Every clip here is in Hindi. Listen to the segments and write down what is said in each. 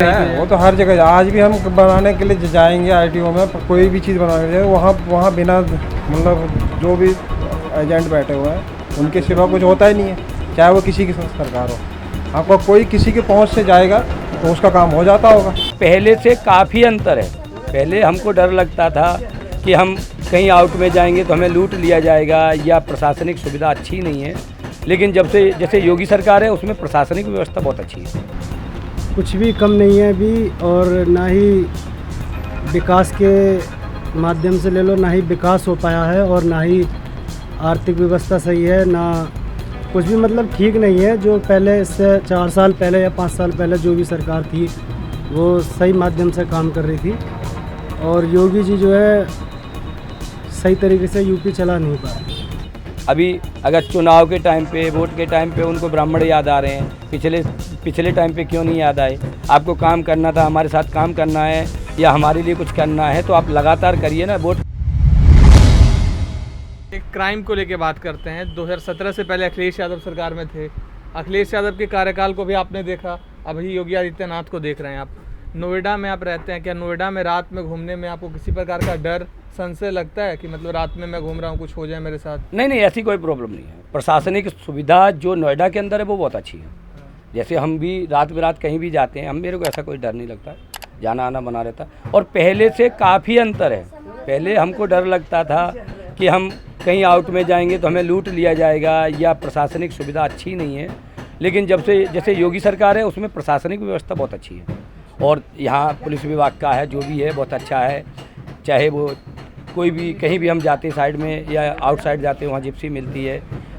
है वो तो हर जगह। आज भी हम बनाने के लिए जाएंगे आईटीओ में, कोई भी चीज़ बनाने के लिए वहाँ वहाँ बिना मतलब जो भी एजेंट बैठे हुए हैं उनके सिवा कुछ होता ही नहीं है, चाहे वो किसी की सरकार हो। आपको कोई किसी के पहुँच से जाएगा तो उसका काम हो जाता होगा। पहले से काफ़ी अंतर है। पहले हमको डर लगता था कि हम कहीं आउट में जाएंगे तो हमें लूट लिया जाएगा या प्रशासनिक सुविधा अच्छी नहीं है, लेकिन जब से जैसे योगी सरकार है उसमें प्रशासनिक व्यवस्था बहुत अच्छी है। कुछ भी कम नहीं है अभी, और ना ही विकास के माध्यम से ले लो, ना ही विकास हो पाया है और ना ही आर्थिक व्यवस्था सही है, ना कुछ भी मतलब ठीक नहीं है। जो पहले इससे 4 साल पहले या 5 साल पहले जो भी सरकार थी वो सही माध्यम से काम कर रही थी, और योगी जी जो है सही तरीके से यूपी चला नहीं पा रहे। अभी अगर चुनाव के टाइम पे, वोट के टाइम पे उनको ब्राह्मण याद आ रहे हैं, पिछले टाइम पे क्यों नहीं याद आए? आपको काम करना था, हमारे साथ काम करना है या हमारे लिए कुछ करना है तो आप लगातार करिए ना वोट। एक क्राइम को लेके बात करते हैं। 2017 से पहले अखिलेश यादव सरकार में थे। अखिलेश यादव के कार्यकाल को भी आपने देखा, अभी योगी आदित्यनाथ को देख रहे हैं आप। नोएडा में आप रहते हैं, क्या नोएडा में रात में घूमने में आपको किसी प्रकार का डर, संशय लगता है कि मतलब रात में मैं घूम रहा हूँ कुछ हो जाए मेरे साथ? नहीं, ऐसी कोई प्रॉब्लम नहीं है। प्रशासनिक सुविधा जो नोएडा के अंदर है वो बहुत अच्छी है। जैसे हम भी रात बिरात कहीं भी जाते हैं, मेरे को ऐसा कोई डर नहीं लगता, जाना आना बना रहता। और पहले से काफ़ी अंतर है। पहले हमको डर लगता था कि हम कहीं आउट में जाएंगे तो हमें लूट लिया जाएगा या प्रशासनिक सुविधा अच्छी नहीं है, लेकिन जब से जैसे योगी सरकार है उसमें प्रशासनिक व्यवस्था बहुत अच्छी है। और यहाँ पुलिस विभाग का है जो भी है बहुत अच्छा है। चाहे वो कोई भी कहीं भी हम जाते साइड में या आउटसाइड जाते हैं, वहाँ जिप्सी मिलती है,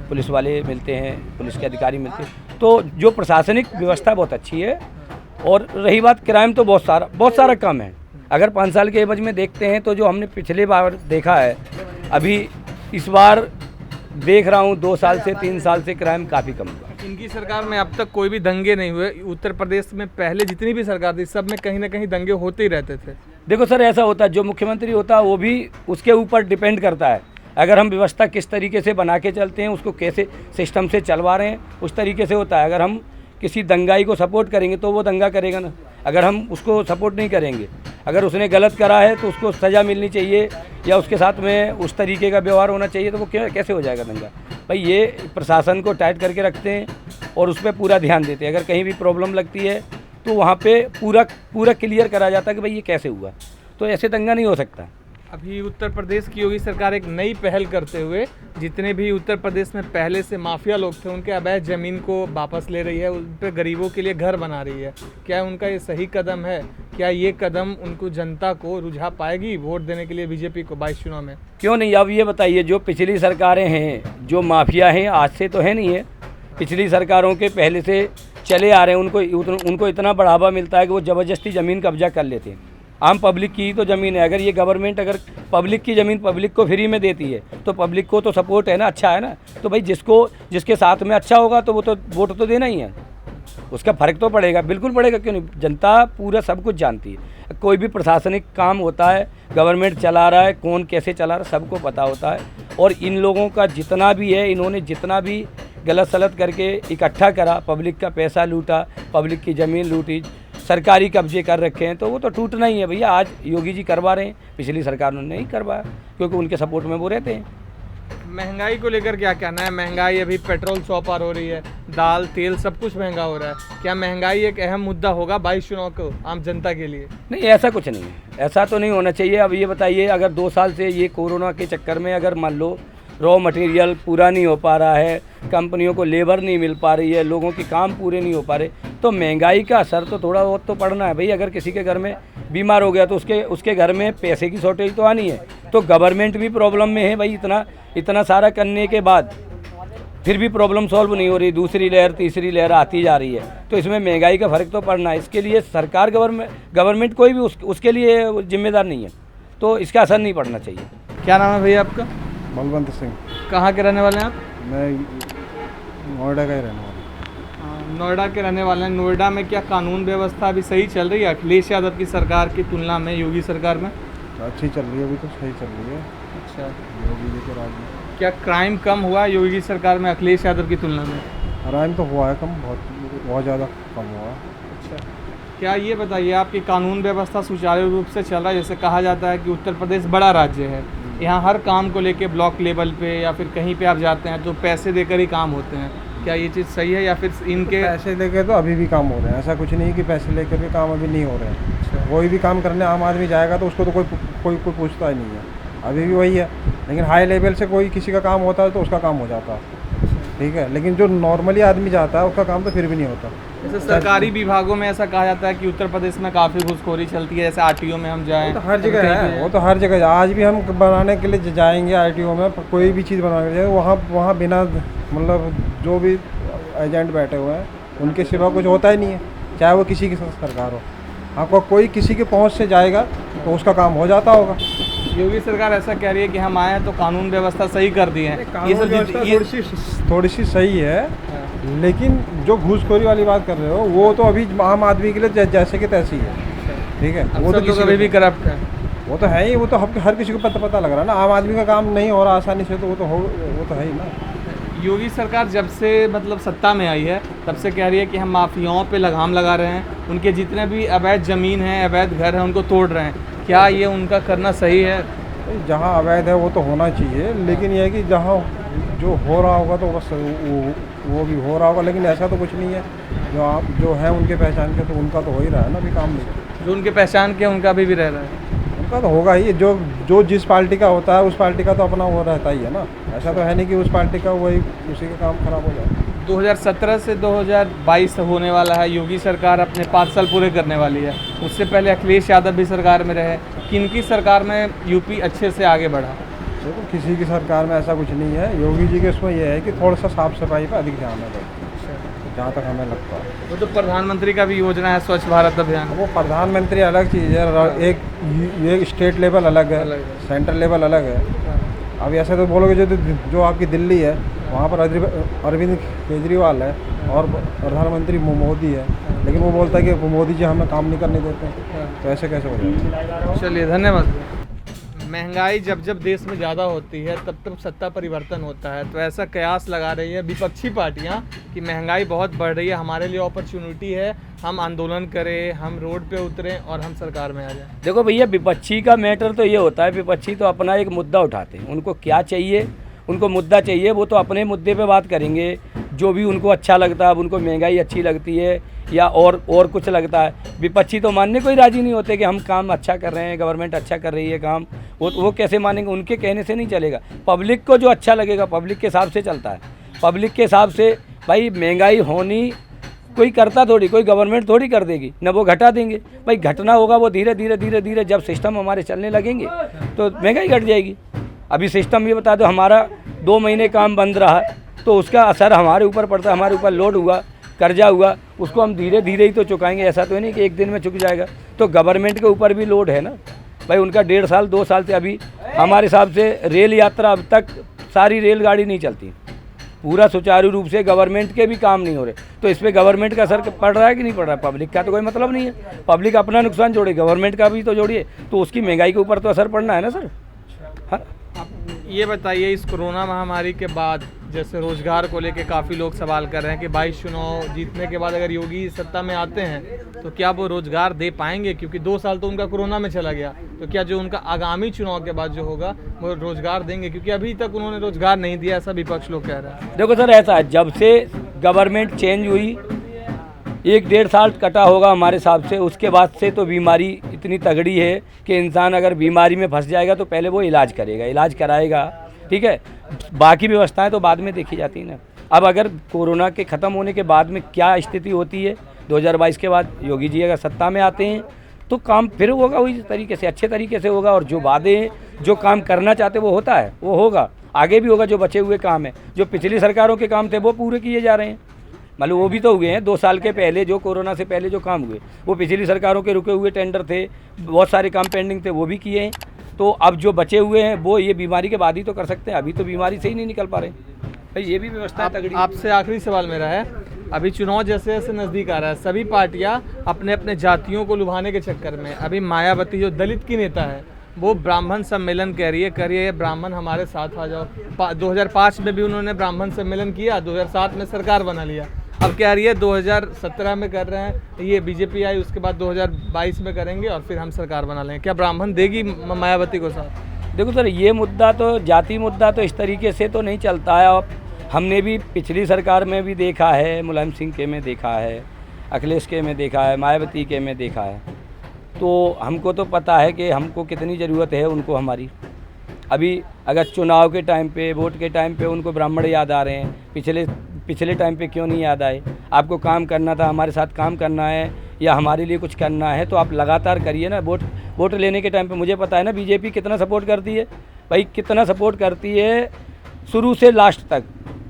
पुलिस वाले मिलते हैं, पुलिस के अधिकारी मिलते हैं। तो जो प्रशासनिक व्यवस्था बहुत अच्छी है। और रही बात क्राइम, तो बहुत सारा कम है। अगर 5 साल के एवज में देखते हैं तो जो हमने पिछले बार देखा है, अभी इस बार देख रहा हूँ 2 साल से 3 साल से क्राइम काफ़ी कम हुआ। इनकी सरकार में अब तक कोई भी दंगे नहीं हुए। उत्तर प्रदेश में पहले जितनी भी सरकार थी सब में कहीं ना कहीं दंगे होते ही रहते थे। देखो सर, ऐसा होता है, जो मुख्यमंत्री होता है वो भी उसके ऊपर डिपेंड करता है। अगर हम व्यवस्था किस तरीके से बना के चलते हैं, उसको कैसे सिस्टम से चलवा रहे हैं, उस तरीके से होता है। अगर हम किसी दंगाई को सपोर्ट करेंगे तो वो दंगा करेगा ना। अगर हम उसको सपोर्ट नहीं करेंगे, अगर उसने गलत करा है तो उसको सज़ा मिलनी चाहिए या उसके साथ में उस तरीके का व्यवहार होना चाहिए, तो वो कैसे हो जाएगा दंगा? भाई ये प्रशासन को टाइट करके रखते हैं और उस पर पूरा ध्यान देते हैं। अगर कहीं भी प्रॉब्लम लगती है तो वहाँ पे पूरा क्लियर करा जाता है कि भाई ये कैसे हुआ, तो ऐसे दंगा नहीं हो सकता। अभी उत्तर प्रदेश की योगी सरकार एक नई पहल करते हुए जितने भी उत्तर प्रदेश में पहले से माफिया लोग थे उनके अवैध ज़मीन को वापस ले रही है, उन पर गरीबों के लिए घर बना रही है। क्या उनका ये सही कदम है? क्या ये कदम उनको जनता को रुझा पाएगी वोट देने के लिए बीजेपी को 22 चुनाव में? क्यों नहीं। अब ये बताइए, जो पिछली सरकारें हैं, जो माफिया हैं, आज से तो है नहीं है, पिछली सरकारों के पहले से चले आ रहे हैं। उनको इतना बढ़ावा मिलता है कि वो ज़बरदस्ती ज़मीन कब्जा कर लेते हैं। आम पब्लिक की तो ज़मीन है। अगर ये गवर्नमेंट अगर पब्लिक की ज़मीन पब्लिक को फ्री में देती है तो पब्लिक को तो सपोर्ट है ना, अच्छा है ना। तो भाई जिसके साथ में अच्छा होगा तो वो तो वोट तो देना ही है, उसका फ़र्क तो पड़ेगा, बिल्कुल पड़ेगा। क्यों नहीं? जनता पूरा सब कुछ जानती है। कोई भी प्रशासनिक काम होता है, गवर्नमेंट चला रहा है, कौन कैसे चला रहा है, सबको पता होता है। और इन लोगों का जितना भी है, इन्होंने जितना भी गलत सलत करके इकट्ठा करा, पब्लिक का पैसा लूटा, पब्लिक की ज़मीन लूटी, सरकारी कब्जे कर रखे हैं, तो वो तो टूटना ही है भैया। आज योगी जी करवा रहे हैं, पिछली सरकार ने नहीं करवाया क्योंकि उनके सपोर्ट में वो रहते हैं। महंगाई को लेकर क्या कहना है? महंगाई अभी पेट्रोल 100 पार हो रही है, दाल तेल सब कुछ महंगा हो रहा है। क्या महंगाई एक अहम मुद्दा होगा 22 चुनाव को आम जनता के लिए? नहीं, ऐसा कुछ नहीं है, ऐसा तो नहीं होना चाहिए। अब ये बताइए, अगर 2 साल से ये कोरोना के चक्कर में अगर मान लो रॉ मटेरियल पूरा नहीं हो पा रहा है, कंपनियों को लेबर नहीं मिल पा रही है, लोगों के काम पूरे नहीं हो पा रहे, तो महंगाई का असर तो थोड़ा बहुत तो पड़ना है भाई। अगर किसी के घर में बीमार हो गया तो उसके घर में पैसे की शॉर्टेज तो आनी है। तो गवर्नमेंट भी प्रॉब्लम में है भाई। इतना सारा करने के बाद फिर भी प्रॉब्लम सॉल्व नहीं हो रही, दूसरी लहर तीसरी लहर आती जा रही है, तो इसमें महंगाई का फ़र्क तो पड़ना है। इसके लिए सरकार गवर्नमेंट कोई भी उसके लिए जिम्मेदार नहीं है, तो इसका असर नहीं पड़ना चाहिए। क्या नाम है भैया आपका? बलवंत सिंह। कहाँ के रहने वाले हैं आप? मैं नोएडा का ही रहने वाला। नोएडा के रहने वाले हैं। नोएडा में क्या कानून व्यवस्था अभी सही चल रही है अखिलेश यादव की सरकार की तुलना में योगी सरकार में? अच्छी चल रही है, अभी तो सही चल रही है। अच्छा, योगी जी के राज में क्या क्राइम कम हुआ योगी सरकार में अखिलेश यादव की तुलना में? क्राइम तो हुआ है कम, बहुत ज़्यादा कम हुआ। अच्छा, क्या ये बताइए आपकी कानून व्यवस्था सुचारू रूप से चल रहा है? जैसे कहा जाता है कि उत्तर प्रदेश बड़ा राज्य है, यहाँ हर काम को लेके ब्लॉक लेवल पे या फिर कहीं पे आप जाते हैं तो पैसे देकर ही काम होते हैं, क्या ये चीज़ सही है या फिर इनके पैसे लेकर तो अभी भी काम हो रहे हैं, ऐसा कुछ नहीं कि पैसे लेकर भी काम अभी नहीं हो रहे हैं। कोई भी काम करने आम आदमी जाएगा तो उसको तो कोई पूछता ही नहीं है, अभी भी वही है। लेकिन हाई लेवल से कोई किसी का काम होता है तो उसका काम हो जाता है, ठीक है। लेकिन जो नॉर्मली आदमी जाता है उसका काम तो फिर भी नहीं होता। जैसे सरकारी विभागों में ऐसा कहा जाता है कि उत्तर प्रदेश में काफ़ी घूसखोरी चलती है, जैसे आरटीओ में हम जाएं वो तो हर जगह है, वो तो हर जगह। आज भी हम बनाने के लिए जाएंगे आरटीओ में, कोई भी चीज़ बनाने के लिए वहाँ बिना मतलब जो भी एजेंट बैठे हुए हैं उनके सिवा कुछ होता ही नहीं है, चाहे वो किसी की सरकार हो। आपको कोई किसी के पहुँच से जाएगा तो उसका काम हो जाता होगा। योगी सरकार ऐसा कह रही है कि हम आए हैं तो कानून व्यवस्था सही कर दी है। ये सब थोड़ी सी सही है, लेकिन जो घूसखोरी वाली बात कर रहे हो वो तो अभी आम आदमी के लिए जैसे कि तैसी है, ठीक है। वो तो अभी भी करप्ट है, वो तो है ही, वो तो हर किसी को पता लग रहा है ना। आम आदमी का काम नहीं हो रहा आसानी से तो वो तो है ही ना। योगी सरकार जब से मतलब सत्ता में आई है तब से कह रही है कि हम माफियाओं पे लगाम लगा रहे हैं, उनके जितने भी अवैध ज़मीन हैं, अवैध घर हैं, उनको तोड़ रहे हैं। क्या ये उनका करना सही है? जहाँ अवैध है वो तो होना चाहिए, लेकिन ये है कि जहाँ जो हो रहा होगा तो बस वो भी हो रहा होगा। लेकिन ऐसा तो कुछ नहीं है, जो है उनके पहचान के तो उनका तो हो ही रहा है ना अभी काम नहीं। जो उनके पहचान के उनका भी रह रहा है, उनका तो होगा ही। जो जिस पार्टी का होता है उस पार्टी का तो अपना वो रहता ही है ना। ऐसा तो है नहीं कि उस पार्टी का वही उसी का काम खराब हो जाए। 2017 से 2022 होने वाला है, योगी सरकार अपने 5 साल पूरे करने वाली है। उससे पहले अखिलेश यादव भी सरकार में रहे। किनकी सरकार में यूपी अच्छे से आगे बढ़ा? देखो किसी की सरकार में ऐसा कुछ नहीं है। योगी जी के उसमें यह है कि थोड़ा सा साफ सफाई पर अधिक ध्यान है, जहाँ तक हमें लगता है। वो तो प्रधानमंत्री का भी योजना है स्वच्छ भारत अभियान। वो प्रधानमंत्री अलग चीज़ है, एक स्टेट लेवल अलग है, सेंट्रल लेवल अलग है। अभी ऐसे तो बोलोगे जो आपकी दिल्ली है वहाँ पर अरविंद केजरीवाल है और प्रधानमंत्री मोदी है, लेकिन वो बोलता है कि मोदी जी हमें काम नहीं करने देते हैं, तो ऐसे कैसे हो जाएगा। चलिए धन्यवाद। महंगाई जब देश में ज़्यादा होती है तब सत्ता परिवर्तन होता है, तो ऐसा कयास लगा रही है विपक्षी पार्टियां कि महंगाई बहुत बढ़ रही है, हमारे लिए अपॉर्चुनिटी है, हम आंदोलन करें, हम रोड पे उतरें और हम सरकार में आ जाएं। देखो भैया, विपक्षी का मैटर तो ये होता है, विपक्षी तो अपना एक मुद्दा उठाते हैं, उनको क्या चाहिए, उनको मुद्दा चाहिए, वो तो अपने मुद्दे पे बात करेंगे, जो भी उनको अच्छा लगता है। अब उनको महंगाई अच्छी लगती है या और कुछ लगता है, विपक्षी तो मानने को ही राजी नहीं होते कि हम काम अच्छा कर रहे हैं, गवर्नमेंट अच्छा कर रही है काम। वो कैसे मानेंगे? उनके कहने से नहीं चलेगा। पब्लिक को जो अच्छा लगेगा पब्लिक के हिसाब से चलता है। पब्लिक के हिसाब से भाई महंगाई होनी कोई करता थोड़ी, कोई गवर्नमेंट थोड़ी कर देगी, न वो घटा देंगे। भाई घटना होगा वो धीरे धीरे जब सिस्टम हमारे चलने लगेंगे तो महंगाई घट जाएगी। अभी सिस्टम ये बता दो, हमारा 2 महीने काम बंद रहा तो उसका असर हमारे ऊपर पड़ता है, हमारे ऊपर लोड हुआ, कर्जा हुआ, उसको हम धीरे धीरे ही तो चुकाएंगे। ऐसा तो नहीं कि एक दिन में चुक जाएगा। तो गवर्नमेंट के ऊपर भी लोड है ना भाई, उनका 1.5 साल 2 साल से अभी हमारे हिसाब से रेल यात्रा अब तक सारी रेलगाड़ी नहीं चलती पूरा सुचारू रूप से, गवर्नमेंट के भी काम नहीं हो रहे। तो इस पर गवर्नमेंट का असर पड़ रहा है कि नहीं पड़ रहा है? पब्लिक का तो कोई मतलब नहीं है। पब्लिक अपना नुकसान जोड़े, गवर्नमेंट का भी तो जोड़िए, तो उसकी महंगाई के ऊपर तो असर पड़ना है ना सर। हाँ, ये बताइए, इस कोरोना महामारी के बाद जैसे रोजगार को लेके काफ़ी लोग सवाल कर रहे हैं कि 22 चुनाव जीतने के बाद अगर योगी सत्ता में आते हैं तो क्या वो रोजगार दे पाएंगे? क्योंकि 2 साल तो उनका कोरोना में चला गया, तो क्या जो उनका आगामी चुनाव के बाद जो होगा वो रोजगार देंगे? क्योंकि अभी तक उन्होंने रोजगार नहीं दिया, ऐसा विपक्ष लोग कह रहे हैं। देखो सर, ऐसा है, जब से गवर्नमेंट चेंज हुई 1-1.5 साल कटा होगा हमारे हिसाब से, उसके बाद से तो बीमारी इतनी तगड़ी है कि इंसान अगर बीमारी में फंस जाएगा तो पहले वो इलाज करेगा, इलाज कराएगा, ठीक है। बाकी व्यवस्थाएं तो बाद में देखी जाती हैं ना। अब अगर कोरोना के ख़त्म होने के बाद में क्या स्थिति होती है 2022 के बाद, योगी जी अगर सत्ता में आते हैं तो काम फिर होगा वही तरीके से, अच्छे तरीके से होगा। और जो वादे हैं, जो काम करना चाहते वो होता है, वो होगा, आगे भी होगा। जो बचे हुए काम है, जो पिछली सरकारों के काम थे वो पूरे किए जा रहे हैं, मतलब वो भी तो हुए हैं। 2 साल के पहले जो कोरोना से पहले जो काम हुए वो पिछली सरकारों के रुके हुए टेंडर थे, बहुत सारे काम पेंडिंग थे, वो भी किए हैं। तो अब जो बचे हुए हैं वो ये बीमारी के बाद ही तो कर सकते हैं, अभी तो बीमारी से ही नहीं निकल पा रहे भाई। ये भी व्यवस्था तगड़ी। आपसे आखिरी सवाल मेरा है, अभी चुनाव जैसे जैसे नज़दीक आ रहा है, सभी पार्टियां अपने अपने जातियों को लुभाने के चक्कर में, अभी मायावती जो दलित की नेता है वो ब्राह्मण सम्मेलन कह रही है ब्राह्मण हमारे साथ आ जाओ। 2005 में भी उन्होंने ब्राह्मण सम्मेलन किया, 2007 में सरकार बना लिया। अब कह रही है 2017 में कर रहे हैं, ये बीजेपी आई उसके बाद 2022 में करेंगे और फिर हम सरकार बना लेंगे। क्या ब्राह्मण देगी मायावती को साथ? देखो सर, ये मुद्दा तो जाति मुद्दा तो इस तरीके से तो नहीं चलता है। अब हमने भी पिछली सरकार में भी देखा है, मुलायम सिंह के में देखा है, अखिलेश के में देखा है, मायावती के में देखा है। तो हमको तो पता है कि हमको कितनी ज़रूरत है उनको हमारी। अभी अगर चुनाव के टाइम पे, वोट के टाइम पे उनको ब्राह्मण याद आ रहे हैं, पिछले टाइम पे क्यों नहीं याद आए? आपको काम करना था, हमारे साथ काम करना है या हमारे लिए कुछ करना है तो आप लगातार करिए ना। वोट लेने के टाइम पे मुझे पता है ना बीजेपी कितना सपोर्ट करती है भाई, कितना सपोर्ट करती है शुरू से लास्ट तक।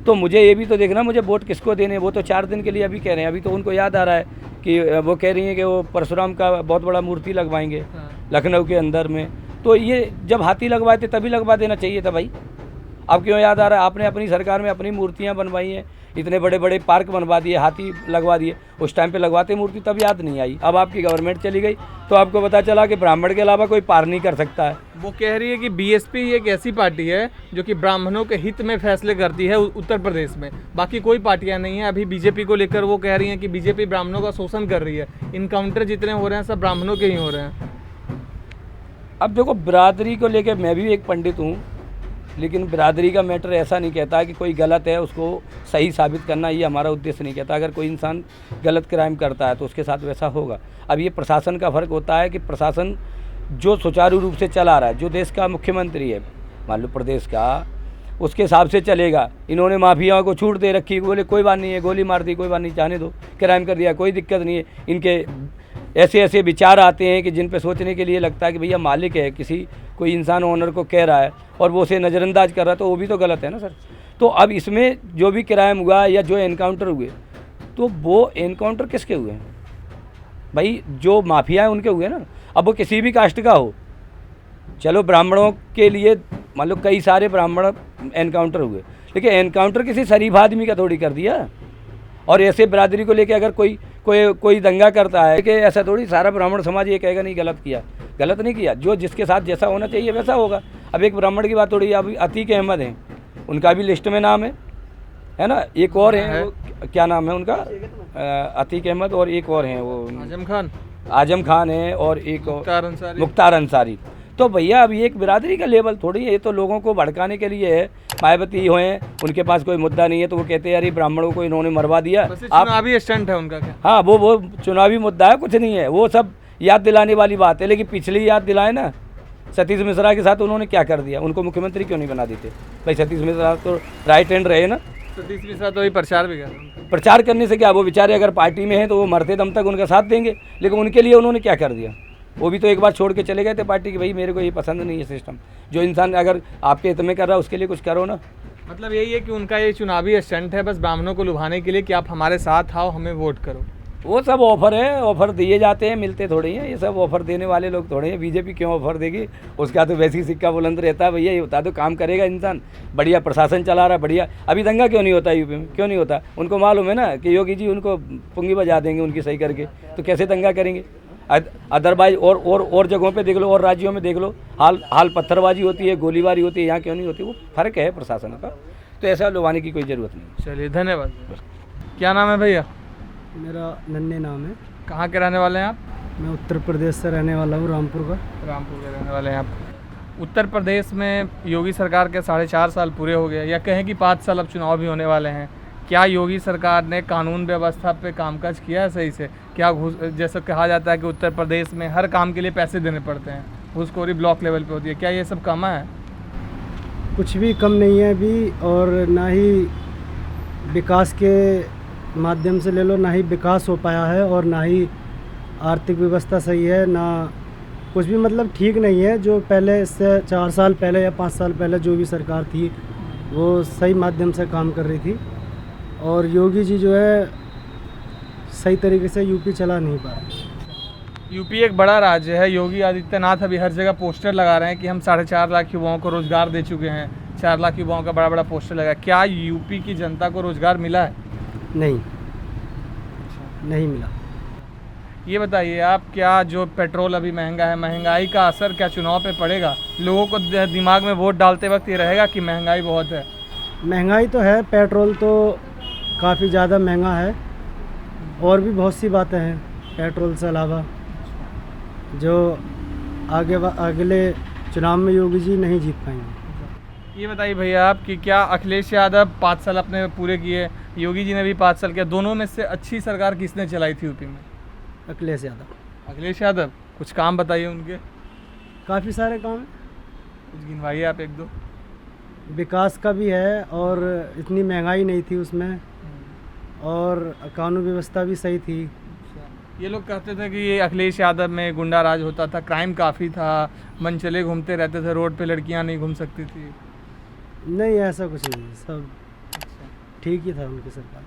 तो मुझे ये भी तो देखना मुझे वोट किसको देने। वो तो 4 दिन के लिए अभी कह रहे हैं, अभी तो उनको याद आ रहा है कि वो कह रही हैं कि वो परशुराम का बहुत बड़ा मूर्ति लगवाएंगे लखनऊ के अंदर में। तो ये जब हाथी लगवाए थे तभी लगवा देना चाहिए था भाई। अब क्यों याद आ रहा है? आपने अपनी सरकार में अपनी मूर्तियाँ बनवाई हैं, इतने बड़े बड़े पार्क बनवा दिए, हाथी लगवा दिए। उस टाइम पे लगवाते मूर्ति तब याद नहीं आई। अब आपकी गवर्नमेंट चली गई तो आपको पता चला कि ब्राह्मण के अलावा कोई पार नहीं कर सकता है। वो कह रही है कि बीएसपी एक ऐसी पार्टी है जो कि ब्राह्मणों के हित में फैसले करती है उत्तर प्रदेश में, बाकी कोई पार्टियां नहीं है। अभी बीजेपी को लेकर वो कह रही हैं कि बीजेपी ब्राह्मणों का शोषण कर रही है, इनकाउंटर जितने हो रहे हैं सब ब्राह्मणों के ही हो रहे हैं। अब देखो, बिरादरी को लेकर मैं भी एक पंडित हूँ, लेकिन बिरादरी का मैटर ऐसा नहीं कहता कि कोई गलत है उसको सही साबित करना, ये हमारा उद्देश्य नहीं कहता। अगर कोई इंसान गलत क्राइम करता है तो उसके साथ वैसा होगा। अब ये प्रशासन का फ़र्क होता है कि प्रशासन जो सुचारू रूप से चला रहा है, जो देश का मुख्यमंत्री है मान लो प्रदेश का, उसके हिसाब से चलेगा। इन्होंने माफियाओं को छूट दे रखी, बोले कोई बात नहीं है, गोली मार दी कोई बात नहीं, जाने दो, क्राइम कर दिया कोई दिक्कत नहीं है। इनके ऐसे विचार आते हैं कि जिन पे सोचने के लिए लगता है कि भैया मालिक है, कोई इंसान ओनर को कह रहा है और वो उसे नज़रअंदाज कर रहा है तो वो भी तो गलत है ना सर। तो अब इसमें जो भी क्राइम हुआ या जो एनकाउंटर हुए तो वो एनकाउंटर किसके हुए हैं भाई? जो माफिया है उनके हुए ना। अब वो किसी भी कास्ट का हो, चलो ब्राह्मणों के लिए मान लो कई सारे ब्राह्मण एनकाउंटर हुए, लेकिन एनकाउंटर किसी शरीफ आदमी का थोड़ी कर दिया। और ऐसे बिरादरी को लेके अगर कोई दंगा करता है कि ऐसा थोड़ी सारा ब्राह्मण समाज ये कहेगा नहीं गलत नहीं किया। जो जिसके साथ जैसा होना चाहिए वैसा होगा। अब एक ब्राह्मण की बात थोड़ी, अभी अतीक अहमद हैं, उनका भी लिस्ट में नाम है ना। एक और है, क्या नाम है उनका? अतीक अहमद और एक और हैं वो आजम खान है और एक मुख्तार अंसारी। तो भैया अब ये एक बिरादरी का लेवल थोड़ी है, ये तो लोगों को भड़काने के लिए है। मायावती हुए उनके पास कोई मुद्दा नहीं है तो वो कहते हैं यार ये ब्राह्मणों को इन्होंने मरवा दिया। चुनावी स्टंट है उनका क्या? हाँ, वो चुनावी मुद्दा है, कुछ नहीं है, वो सब याद दिलाने वाली बात है। लेकिन पिछली याद दिलाए ना, सतीश मिश्रा के साथ उन्होंने क्या कर दिया? उनको मुख्यमंत्री क्यों नहीं बना देते भाई? सतीश मिश्रा तो राइट हैंड रहे ना। सतीश मिश्रा तो प्रचार भी कर, प्रचार करने से क्या, वो बेचारे अगर पार्टी में हैं तो वो मरते दम तक उनका साथ देंगे, लेकिन उनके लिए उन्होंने क्या कर दिया? वो भी तो एक बार छोड़ के चले गए थे पार्टी की, भाई मेरे को ये पसंद नहीं है सिस्टम। जो इंसान अगर आपके हित में कर रहा है उसके लिए कुछ करो ना। मतलब यही है कि उनका ये चुनावी स्टंट है बस ब्राह्मणों को लुभाने के लिए कि आप हमारे साथ आओ, हमें वोट करो। वो सब ऑफर है, ऑफर दिए जाते हैं, मिलते थोड़ी हैं। ये सब ऑफर देने वाले लोग थोड़े हैं। बीजेपी क्यों ऑफर देगी? उसका तो वैसे ही सिक्का बुलंद रहता है भैया। ये होता तो काम करेगा इंसान, बढ़िया प्रशासन चला रहा है, बढ़िया। अभी दंगा क्यों नहीं होता यूपी में? क्यों नहीं होता? उनको मालूम है ना कि योगी जी उनको पुंगी बजा देंगे उनकी सही करके, तो कैसे दंगा करेंगे? अदरवाइज और जगहों पे देख लो, और राज्यों में देख लो, हाल पत्थरबाजी होती है, गोलीबारी होती है, यहाँ क्यों नहीं होती? वो फ़र्क है प्रशासन का, तो ऐसा लुभाने की कोई ज़रूरत नहीं। चलिए धन्यवाद। क्या नाम है भैया? मेरा नन्हे नाम है। कहाँ के रहने वाले हैं आप? मैं उत्तर प्रदेश से रहने वाला हूँ, रामपुर का। रामपुर के रहने वाले हैं आप। उत्तर प्रदेश में योगी सरकार के 4.5 साल पूरे हो गए, या कहें कि 5 साल अब चुनाव भी होने वाले हैं। क्या योगी सरकार ने कानून व्यवस्था पे कामकाज किया है सही से? क्या जैसा कहा जाता है कि उत्तर प्रदेश में हर काम के लिए पैसे देने पड़ते हैं, घूसखोरी ब्लॉक लेवल पे होती है, क्या ये सब कम है? कुछ भी कम नहीं है अभी, और ना ही विकास के माध्यम से ले लो, ना ही विकास हो पाया है और ना ही आर्थिक व्यवस्था सही है, ना कुछ भी मतलब ठीक नहीं है। जो पहले इससे 4 साल पहले या 5 साल पहले जो भी सरकार थी वो सही माध्यम से काम कर रही थी, और योगी जी जो है सही तरीके से यूपी चला नहीं पा रहे। यूपी एक बड़ा राज्य है। योगी आदित्यनाथ अभी हर जगह पोस्टर लगा रहे हैं कि हम 4.5 लाख युवाओं को रोज़गार दे चुके हैं। 4 लाख युवाओं का बड़ा बड़ा पोस्टर लगा। क्या यूपी की जनता को रोज़गार मिला है? नहीं मिला। ये बताइए आप, क्या जो पेट्रोल अभी महंगा है, महंगाई का असर क्या चुनाव पे पड़ेगा? लोगों को दिमाग में वोट डालते वक्त ये रहेगा कि महंगाई बहुत है? महंगाई तो है, पेट्रोल तो काफ़ी ज़्यादा महंगा है और भी बहुत सी बातें हैं पेट्रोल से अलावा जो अगले चुनाव में योगी जी नहीं जीत पाएंगे। ये बताइए भैया आप कि क्या अखिलेश यादव 5 साल अपने पूरे किए, योगी जी ने भी 5 साल किया, दोनों में से अच्छी सरकार किसने चलाई थी यूपी में? अखिलेश यादव। अखिलेश यादव। कुछ काम बताइए उनके, काफ़ी सारे काम हैं। कुछ गिनवाइए आप 1-2। विकास का भी है और इतनी महंगाई नहीं थी उसमें और कानून व्यवस्था भी सही थी। ये लोग कहते थे कि ये अखिलेश यादव में गुंडा राज होता था, क्राइम काफ़ी था, मनचले घूमते रहते थे, रोड पे लड़कियां नहीं घूम सकती थी। नहीं, ऐसा कुछ नहीं, सब ठीक ही था उनकी सरकार।